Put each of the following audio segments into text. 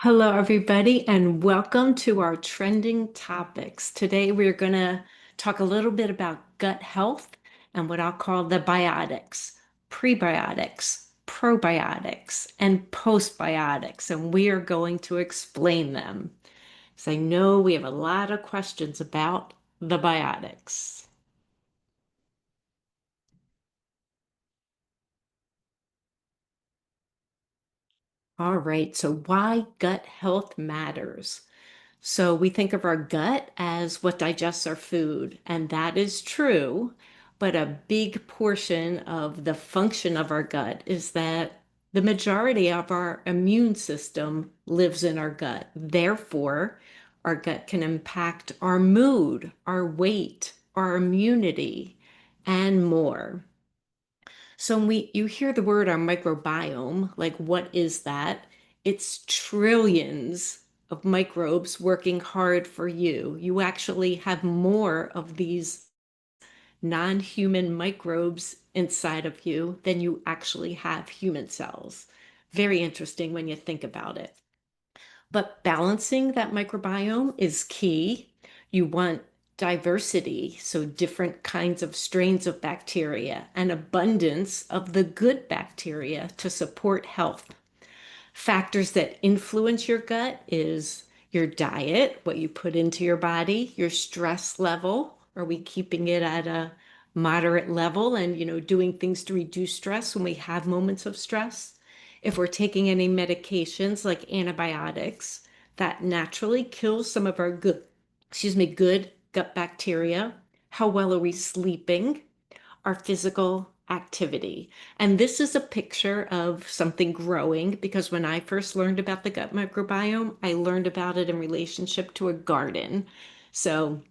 Hello, everybody, and welcome to our trending topics. Today, we're going to talk a little bit about gut health and what I'll call the biotics, prebiotics, probiotics, and postbiotics. And we are going to explain them. So I know we have a lot of questions about the biotics. All right, so why gut health matters. So we think of our gut as what digests our food, and that is true. But a big portion of the function of our gut is that the majority of our immune system lives in our gut. Therefore, our gut can impact our mood, our weight, our immunity, and more. So when you hear the word our microbiome, like what is that? It's trillions of microbes working hard for you. You actually have more of these non-human microbes inside of you than you actually have human cells. Very interesting when you think about it. But balancing that microbiome is key. You want diversity, so different kinds of strains of bacteria, and abundance of the good bacteria to support health. Factors that influence your gut is your diet, what you put into your body, your stress level. Are we keeping it at a moderate level and, doing things to reduce stress when we have moments of stress? If we're taking any medications like antibiotics, that naturally kills some of our good gut bacteria. How well are we sleeping? Our physical activity. And this is a picture of something growing because when I first learned about the gut microbiome, I learned about it in relationship to a garden. So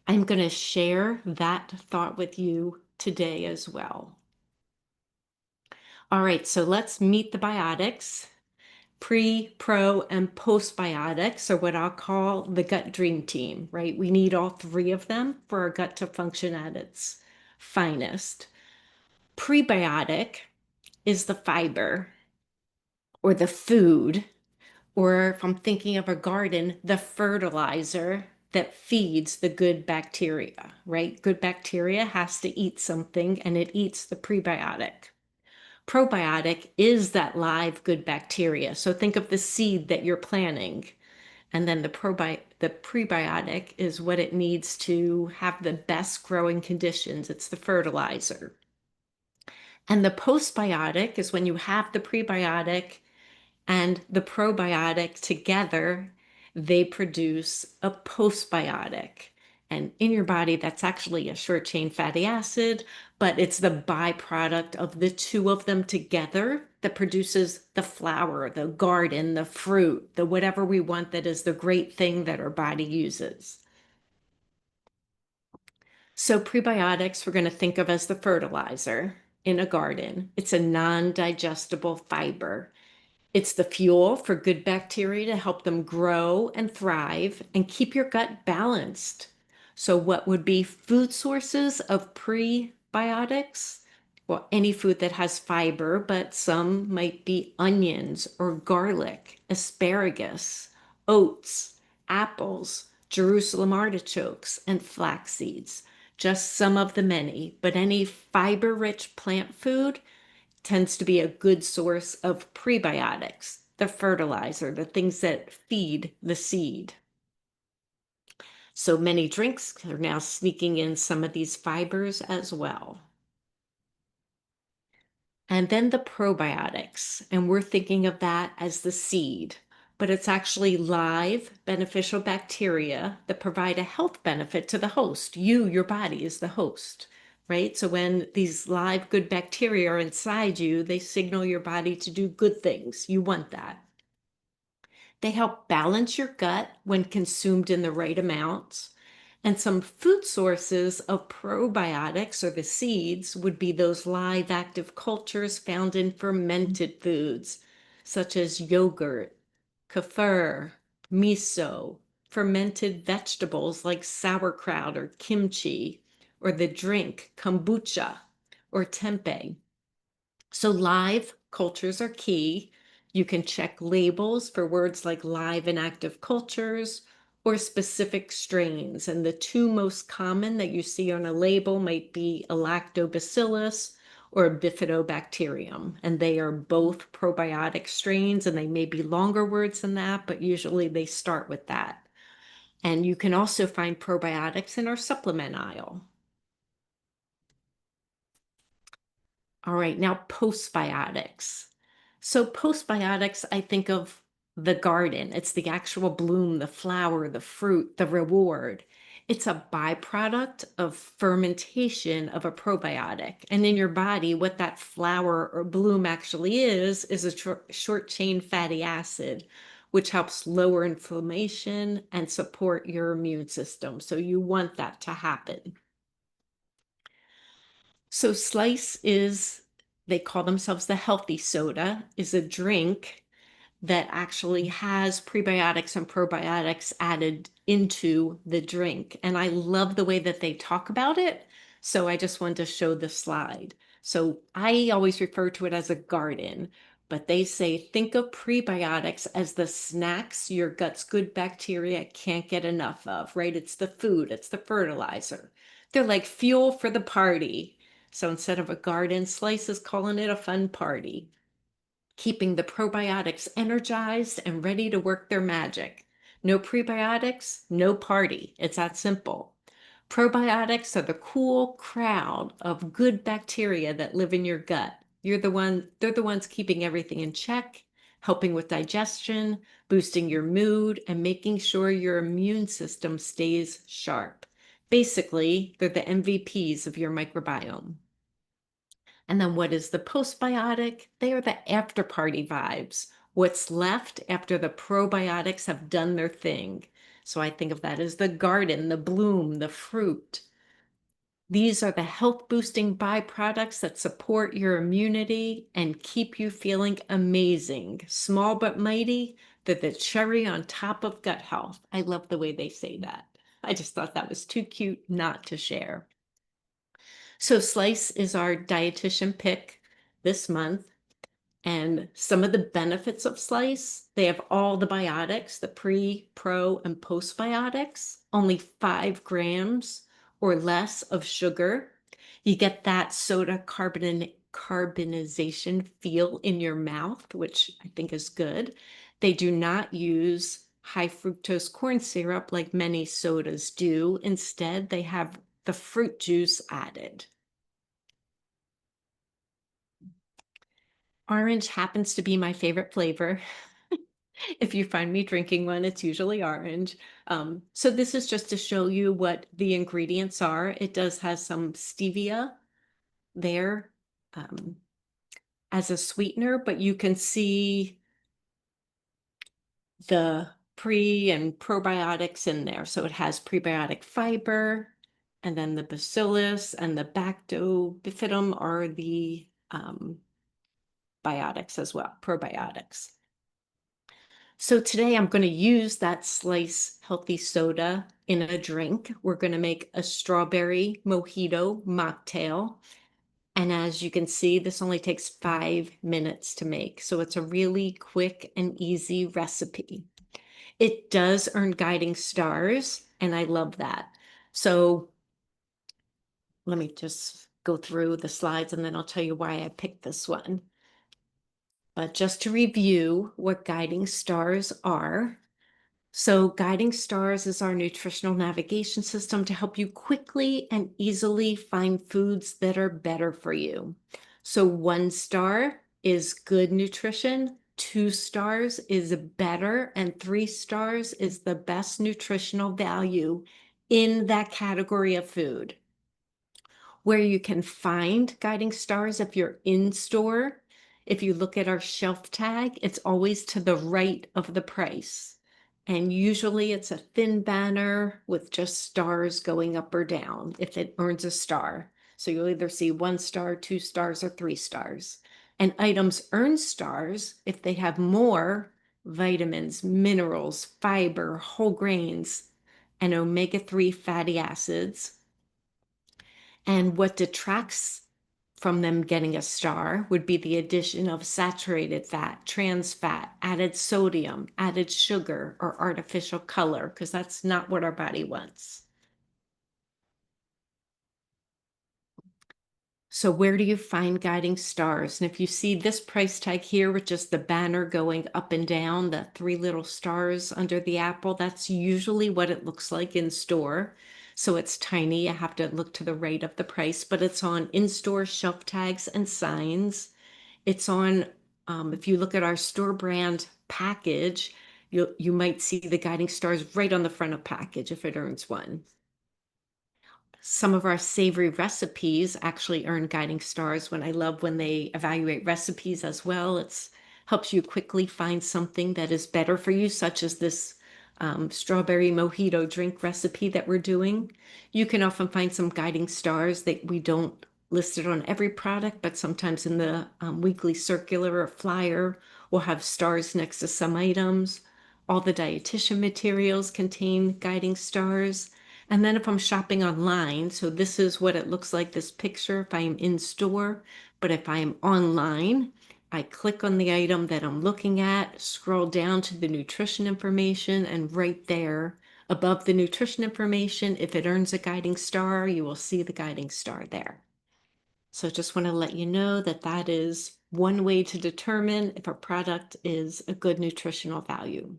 I'm going to share that thought with you today as well. All right, so let's meet the biotics. Pre, pro, and postbiotics are what I'll call the gut dream team, right? We need all three of them for our gut to function at its finest. Prebiotic is the fiber or the food, or if I'm thinking of a garden, the fertilizer that feeds the good bacteria, right? Good bacteria has to eat something and it eats the prebiotic. Probiotic is that live good bacteria. So think of the seed that you're planting. And then the prebiotic is what it needs to have the best growing conditions. It's the fertilizer. And the postbiotic is when you have the prebiotic and the probiotic together, they produce a postbiotic. And in your body, that's actually a short chain fatty acid, but it's the byproduct of the two of them together that produces the flower, the garden, the fruit, the whatever we want that is the great thing that our body uses. So prebiotics, we're going to think of as the fertilizer in a garden. It's a non-digestible fiber. It's the fuel for good bacteria to help them grow and thrive and keep your gut balanced. So, what would be food sources of prebiotics? Well, any food that has fiber, but some might be onions or garlic, asparagus, oats, apples, Jerusalem artichokes, and flax seeds. Just some of the many, but any fiber rich plant food tends to be a good source of prebiotics, the fertilizer, the things that feed the seed. So many drinks are now sneaking in some of these fibers as well. And then the probiotics, and we're thinking of that as the seed, but it's actually live beneficial bacteria that provide a health benefit to the host. Your body is the host, right? So when these live good bacteria are inside you, they signal your body to do good things. You want that. They help balance your gut when consumed in the right amounts. And some food sources of probiotics or the seeds would be those live active cultures found in fermented foods, such as yogurt, kefir, miso, fermented vegetables like sauerkraut or kimchi, or the drink kombucha or tempeh. So live cultures are key. You can check labels for words like live and active cultures or specific strains. And the two most common that you see on a label might be a lactobacillus or a bifidobacterium. And they are both probiotic strains, and they may be longer words than that, but usually they start with that. And you can also find probiotics in our supplement aisle. All right, now postbiotics. So postbiotics, I think of the garden. It's the actual bloom, the flower, the fruit, the reward. It's a byproduct of fermentation of a probiotic. And in your body, what that flower or bloom actually is a short chain fatty acid, which helps lower inflammation and support your immune system. So you want that to happen. So Slice is, they call themselves the healthy soda, is a drink that actually has prebiotics and probiotics added into the drink. And I love the way that they talk about it. So I just wanted to show the slide. So I always refer to it as a garden, but they say think of prebiotics as the snacks your gut's good bacteria can't get enough of, right? It's the food, it's the fertilizer. They're like fuel for the party. So instead of a garden, Slice is calling it a fun party, keeping the probiotics energized and ready to work their magic. No prebiotics, no party. It's that simple. Probiotics are the cool crowd of good bacteria that live in your gut. They're the ones keeping everything in check, helping with digestion, boosting your mood, and making sure your immune system stays sharp. Basically, they're the MVPs of your microbiome. And then what is the postbiotic? They are the after party vibes. What's left after the probiotics have done their thing. So I think of that as the garden, the bloom, the fruit. These are the health boosting byproducts that support your immunity and keep you feeling amazing. Small but mighty, they're the cherry on top of gut health. I love the way they say that. I just thought that was too cute not to share. So Slice is our dietitian pick this month. And some of the benefits of Slice, they have all the biotics, the pre, pro, and postbiotics, only 5 grams or less of sugar. You get that soda carbonization feel in your mouth, which I think is good. They do not use high fructose corn syrup like many sodas do. Instead, they have the fruit juice added. Orange happens to be my favorite flavor. If you find me drinking one, it's usually orange. So this is just to show you what the ingredients are. It does have some stevia there um, as a sweetener, but you can see the pre and probiotics in there. So it has prebiotic fiber, and then the bacillus and the bifidum are the biotics as well, probiotics. So today I'm going to use that Slice healthy soda in a drink. We're going to make a strawberry mojito mocktail. And as you can see, this only takes 5 minutes to make. So it's a really quick and easy recipe. It does earn guiding stars, and I love that. So let me just go through the slides and then I'll tell you why I picked this one. But just to review what guiding stars are. So guiding stars is our nutritional navigation system to help you quickly and easily find foods that are better for you. So 1 star is good nutrition, 2 stars is better, and 3 stars is the best nutritional value in that category of food. Where you can find guiding stars if you're in store, if you look at our shelf tag, it's always to the right of the price. And usually it's a thin banner with just stars going up or down if it earns a star. So you'll either see 1 star, 2 stars, or 3 stars. And items earn stars if they have more vitamins, minerals, fiber, whole grains, and omega-3 fatty acids. And what detracts from them getting a star would be the addition of saturated fat, trans fat, added sodium, added sugar, or artificial color, because that's not what our body wants. So where do you find guiding stars? And if you see this price tag here with just the banner going up and down, the three little stars under the apple, that's usually what it looks like in store. So it's tiny. You have to look to the right of the price, but it's on in-store shelf tags and signs. It's on, if you look at our store brand package, you might see the guiding stars right on the front of package if it earns one. Some of our savory recipes actually earn guiding stars. When I love when they evaluate recipes as well. It's helps you quickly find something that is better for you, such as this strawberry mojito drink recipe that we're doing. You can often find some guiding stars that we don't list it on every product, but sometimes in the weekly circular or flyer, we'll have stars next to some items. All the dietitian materials contain guiding stars. And then if I'm shopping online, so this is what it looks like, this picture if I am in store, but if I am online, I click on the item that I'm looking at, scroll down to the nutrition information, and right there above the nutrition information, if it earns a guiding star, you will see the guiding star there. So just want to let you know that that is one way to determine if a product is a good nutritional value.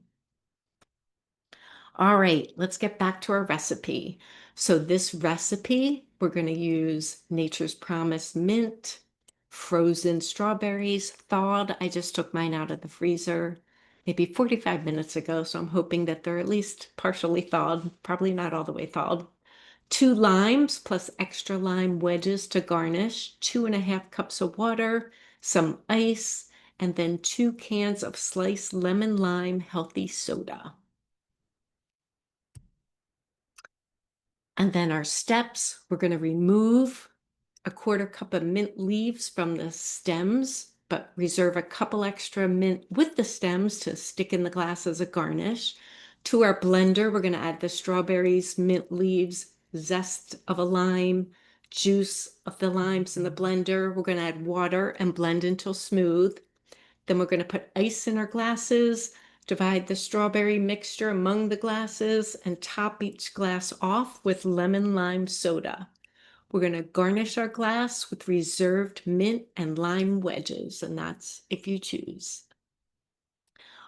All right, let's get back to our recipe. So this recipe, we're going to use Nature's Promise mint, frozen strawberries, thawed. I just took mine out of the freezer maybe 45 minutes ago, so I'm hoping that they're at least partially thawed, probably not all the way thawed. 2 limes plus extra lime wedges to garnish, 2.5 cups of water, some ice, and then 2 cans of sliced lemon lime healthy soda. And then our steps, we're going to remove a 1/4 cup of mint leaves from the stems, but reserve a couple extra mint with the stems to stick in the glass as a garnish. To our blender, we're going to add the strawberries, mint leaves, zest of a lime, juice of the limes in the blender. We're going to add water and blend until smooth. Then we're going to put ice in our glasses, divide the strawberry mixture among the glasses, and top each glass off with lemon lime soda. We're going to garnish our glass with reserved mint and lime wedges, and that's if you choose.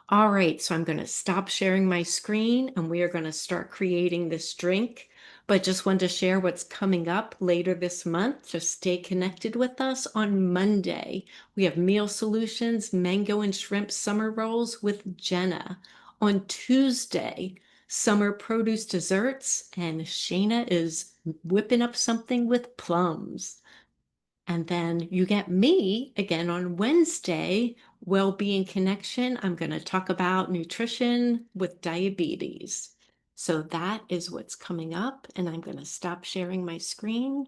All right, so I'm going to stop sharing my screen and we are going to start creating this drink. But just wanted to share what's coming up later this month. Just stay connected with us. On Monday, we have Meal Solutions, mango and shrimp summer rolls with Jenna. On Tuesday, summer produce desserts, and Shayna is whipping up something with plums. And then you get me again on Wednesday, Wellbeing Connection. I'm going to talk about nutrition with diabetes. So that is what's coming up, and I'm going to stop sharing my screen.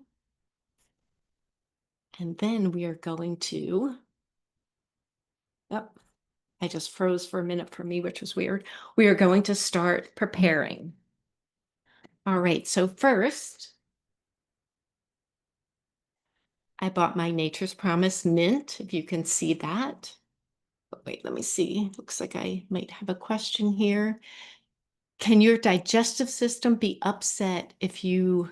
And then we are going to, oh, I just froze for a minute for me, which was weird. We are going to start preparing. All right, so first, I bought my Nature's Promise mint, if you can see that. But wait, let me see. Looks like I might have a question here. Can your digestive system be upset if you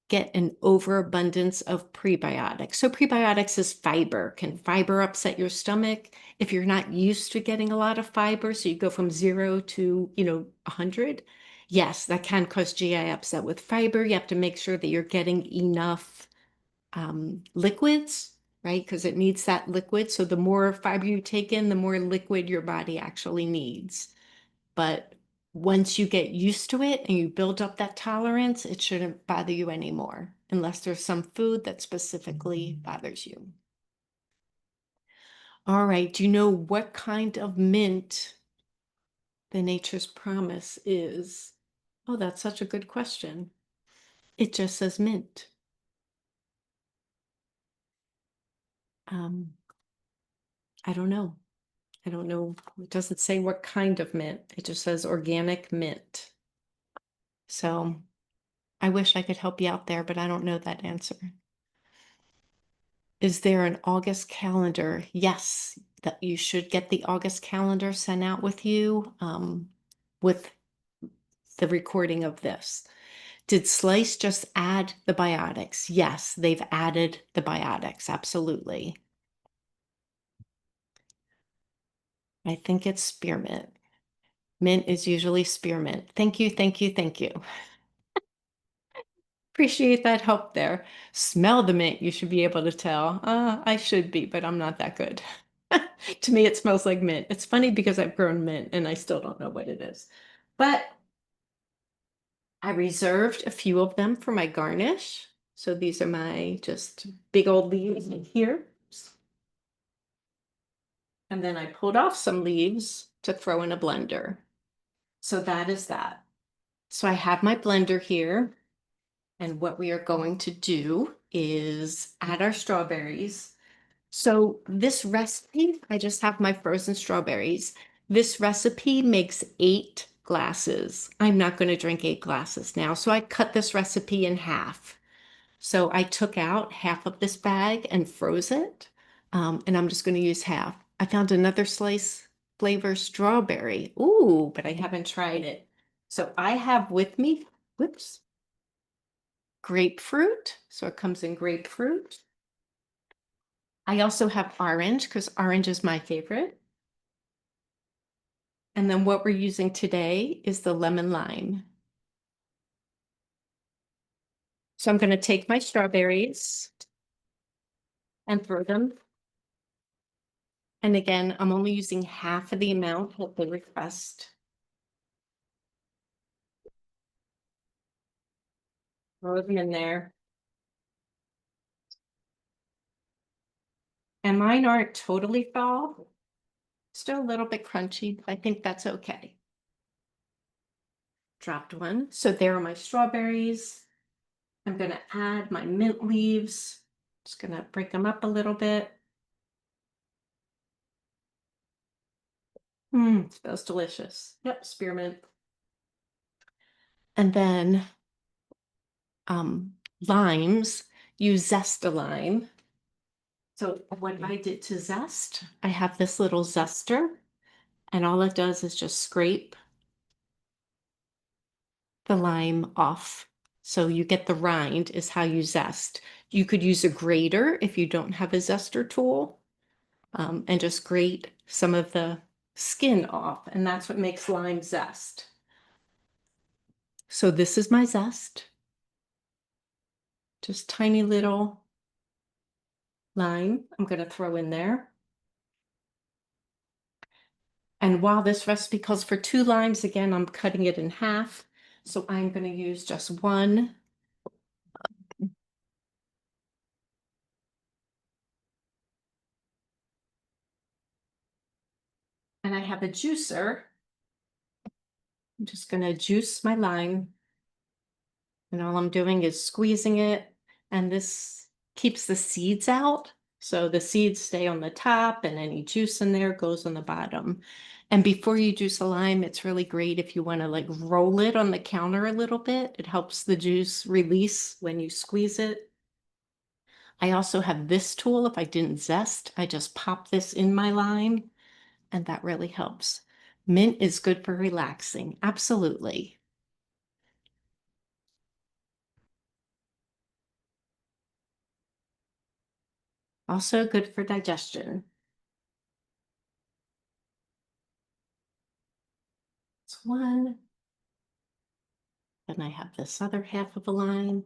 get an overabundance of prebiotics? So prebiotics is fiber. Can fiber upset your stomach if you're not used to getting a lot of fiber? So you go from 0 to, 100? Yes, that can cause GI upset. With fiber, you have to make sure that you're getting enough liquids, right? Because it needs that liquid. So the more fiber you take in, the more liquid your body actually needs. But once you get used to it and you build up that tolerance, it shouldn't bother you anymore, unless there's some food that specifically bothers you. All right, do you know what kind of mint the Nature's Promise is? Oh, that's such a good question. It just says mint. I don't know. I don't know. It doesn't say what kind of mint. It just says organic mint. So I wish I could help you out there, but I don't know that answer. Is there an August calendar? Yes, that you should get the August calendar sent out with you with the recording of this. Did Slice just add the biotics? Yes, they've added the biotics. Absolutely. I think it's spearmint. Mint is usually spearmint. Thank you, thank you, thank you. Appreciate that help there. Smell the mint, you should be able to tell. I should be, but I'm not that good. To me, it smells like mint. It's funny because I've grown mint and I still don't know what it is. But I reserved a few of them for my garnish. So these are my just big old leaves in here. And then I pulled off some leaves to throw in a blender. So that is that. So I have my blender here. And what we are going to do is add our strawberries. So this recipe, I just have my frozen strawberries. This recipe makes 8 glasses. I'm not going to drink 8 glasses now. So I cut this recipe in half. So I took out half of this bag and froze it. And I'm just going to use half. I found another slice flavor strawberry. Ooh, but I haven't tried it. So I have with me, whoops, grapefruit. So it comes in grapefruit. I also have orange because orange is my favorite. And then what we're using today is the lemon lime. So I'm going to take my strawberries and throw them. And again, I'm only using half of the amount that they request. Throw them in there. And mine aren't totally fall. Still a little bit crunchy, but I think that's okay. Dropped one. So there are my strawberries. I'm going to add my mint leaves. Just going to break them up a little bit. Smells delicious. Yep, spearmint. And then limes, you zest a lime. So what I did to zest, I have this little zester, and all it does is just scrape the lime off. So you get the rind is how you zest. You could use a grater if you don't have a zester tool, and just grate some of the skin off, and that's what makes lime zest. So this is my zest. Just tiny little lime I'm going to throw in there. And while this recipe calls for 2 limes, again, I'm cutting it in half. So I'm going to use just one. And I have a juicer. I'm just going to juice my lime. And all I'm doing is squeezing it. And this keeps the seeds out. So the seeds stay on the top and any juice in there goes on the bottom. And before you juice a lime, it's really great if you want to like roll it on the counter a little bit. It helps the juice release when you squeeze it. I also have this tool. If I didn't zest, I just pop this in my lime, and that really helps. Mint is good for relaxing. Absolutely. Also good for digestion. It's one. Then I have this other half of a lime.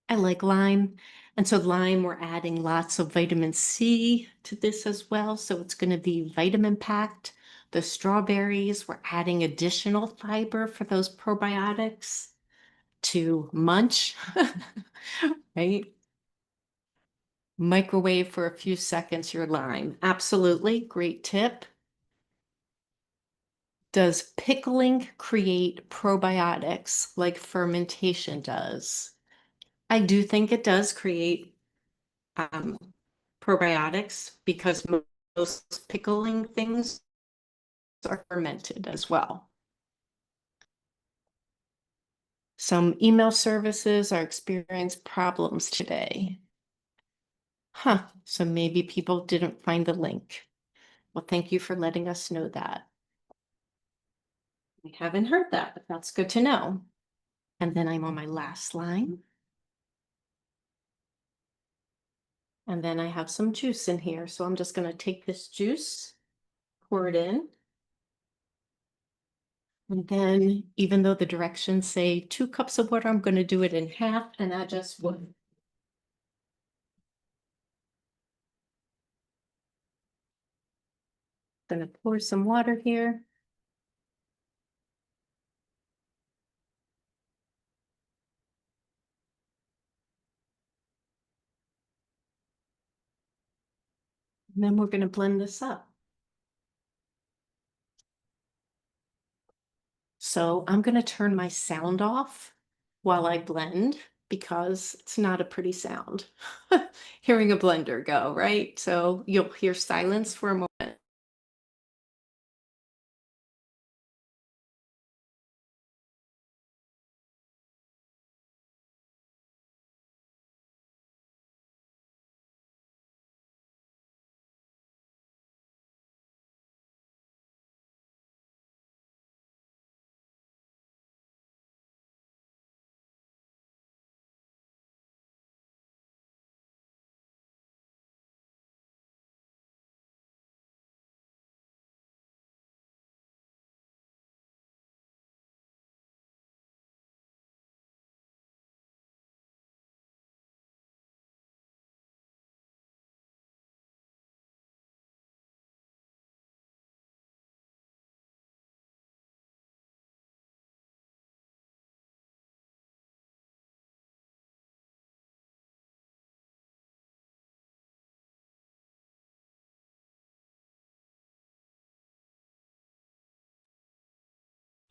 I like lime. And so lime, we're adding lots of vitamin C to this as well. So it's going to be vitamin packed. The strawberries, we're adding additional fiber for those probiotics to munch, right? Microwave for a few seconds your lime. Absolutely, great tip. Does pickling create probiotics like fermentation does? I do think it does create um, probiotics because most pickling things are fermented as well. Some email services are experiencing problems today. Huh. So maybe people didn't find the link. Well, thank you for letting us know that. We haven't heard that, but that's good to know. And then I'm on my last line. And then I have some juice in here. So I'm just going to take this juice, pour it in. And then, even though the directions say 2 cups of water, I'm going to do it in half and add just one. Going to pour some water here. And then we're going to blend this up. So I'm going to turn my sound off while I blend because it's not a pretty sound. Hearing a blender go, right? So you'll hear silence for a moment.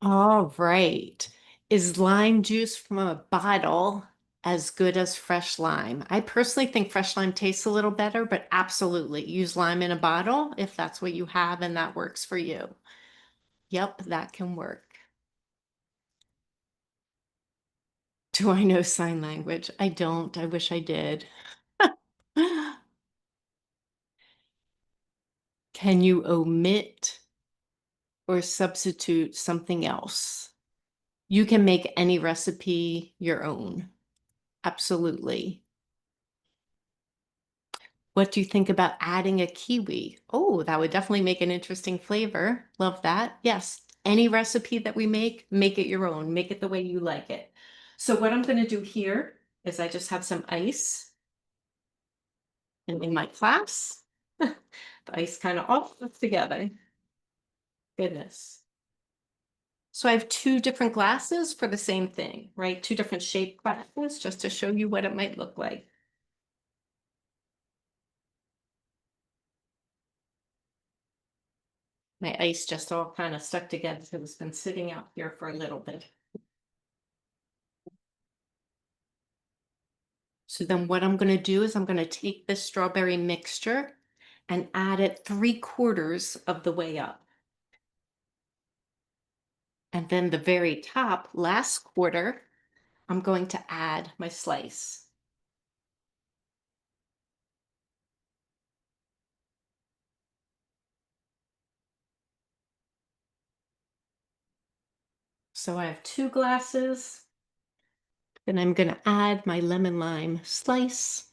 All right. Is lime juice from a bottle as good as fresh lime? I personally think fresh lime tastes a little better, but absolutely use lime in a bottle if that's what you have and that works for you. Yep, that can work. Do I know sign language? I don't. I wish I did. Can you omit or substitute something else? You can make any recipe your own. Absolutely. What do you think about adding a kiwi? Oh, that would definitely make an interesting flavor. Love that. Yes, any recipe that we make it your own. Make it the way you like it. So what I'm going to do here is I just have some ice. And in my class, the ice kind of all fits together. Goodness. So I have 2 different glasses for the same thing, right? 2 different shaped glasses just to show you what it might look like. My ice just all kind of stuck together because it's been sitting out here for a little bit. So then what I'm going to do is I'm going to take this strawberry mixture and add it 3/4 of the way up. And then the very top, last quarter, I'm going to add my slice. So I have 2 glasses. Then I'm going to add my lemon lime slice.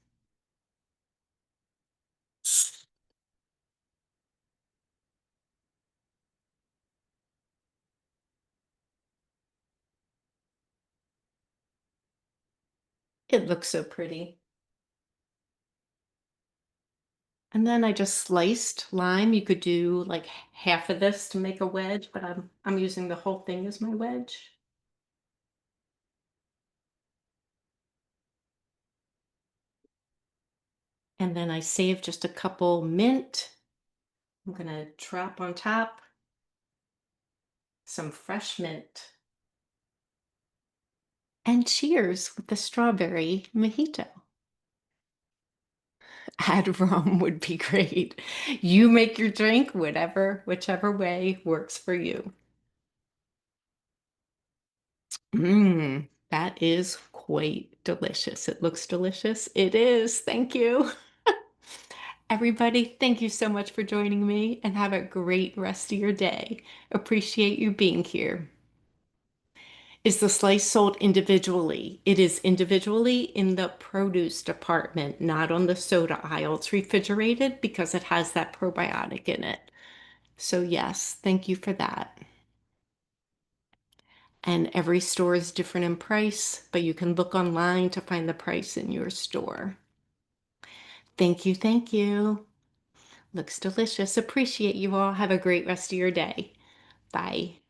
It looks so pretty. And then I just sliced lime. You could do like half of this to make a wedge, but I'm using the whole thing as my wedge. And then I saved just a couple mint. I'm gonna drop on top some fresh mint. And cheers with the strawberry mojito. Add rum would be great. You make your drink, whichever way works for you. That is quite delicious. It looks delicious. It is. Thank you. Everybody, thank you so much for joining me and have a great rest of your day. Appreciate you being here. Is the slice sold individually? It is individually in the produce department, not on the soda aisle. It's refrigerated because it has that probiotic in it. So, yes, thank you for that. And every store is different in price, but you can look online to find the price in your store. Thank you. Thank you. Looks delicious. Appreciate you all. Have a great rest of your day. Bye.